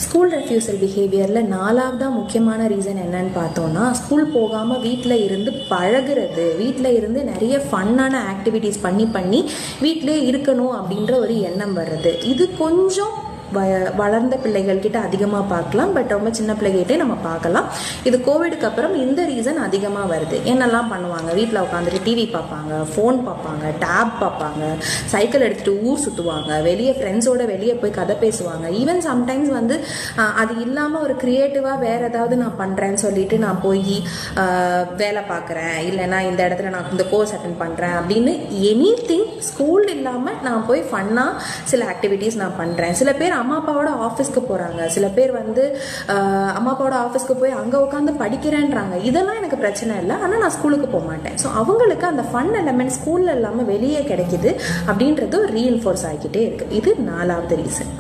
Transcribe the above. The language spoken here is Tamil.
ஸ்கூல் ரெஃப்யூசல் பிஹேவியரில் நாலாவதாக முக்கியமான ரீசன் என்னன்னு பார்த்தோன்னா, ஸ்கூல் போகாமல் வீட்டில் இருந்து பழகிறது, வீட்டில் இருந்து நிறைய ஃபன்னான ஆக்டிவிட்டீஸ் பண்ணி வீட்டிலே இருக்கணும் அப்படின்ற ஒரு எண்ணம் வர்றது. இது கொஞ்சம் வளர்ந்த பிள்ளைகள்கிட்ட அதிகமாக பார்க்கலாம், பட் ரொம்ப சின்ன பிள்ளைகிட்டே நம்ம பார்க்கலாம். இது கோவிடுக்கு அப்புறம் இந்த ரீசன் அதிகமாக வருது. என்னெல்லாம் பண்ணுவாங்க, வீட்டில் உட்காந்துட்டு டிவி பார்ப்பாங்க, ஃபோன் பார்ப்பாங்க, டேப் பார்ப்பாங்க, சைக்கிள் எடுத்துகிட்டு ஊர் சுற்றுவாங்க, வெளியே ஃப்ரெண்ட்ஸோட வெளியே போய் கதை பேசுவாங்க. ஈவன் சம்டைம்ஸ் வந்து அது இல்லாமல் ஒரு க்ரியேட்டிவாக வேறு ஏதாவது நான் பண்ணுறேன்னு சொல்லிட்டு நான் போய் வேலை பார்க்குறேன், இல்லைனா இந்த இடத்துல நான் இந்த கோர்ஸ் அட்டென்ட் பண்ணுறேன் அப்படின்னு எனி திங் ஸ்கூல் இல்லாமல் நான் போய் ஃபன்னாக சில ஆக்டிவிட்டீஸ் நான் பண்ணுறேன். சில பேர் அம்மா அப்பாவோட ஆஃபீஸ்க்கு போகிறாங்க, சில பேர் வந்து அம்மா அப்பாவோட ஆஃபீஸ்க்கு போய் அங்கே உட்காந்து படிக்கிறேன்றாங்க. இதெல்லாம் எனக்கு பிரச்சனை இல்லை, ஆனால் நான் ஸ்கூலுக்கு போக மாட்டேன். ஸோ அவங்களுக்கு அந்த ஃபன் எலமெண்ட் ஸ்கூலில் இல்லாமல் வெளியே கிடைக்குது அப்படின்றது ரீஎன்ஃபோர்ஸ் ஆகிக்கிட்டே இருக்குது. இது நாலாவது ரீசன்.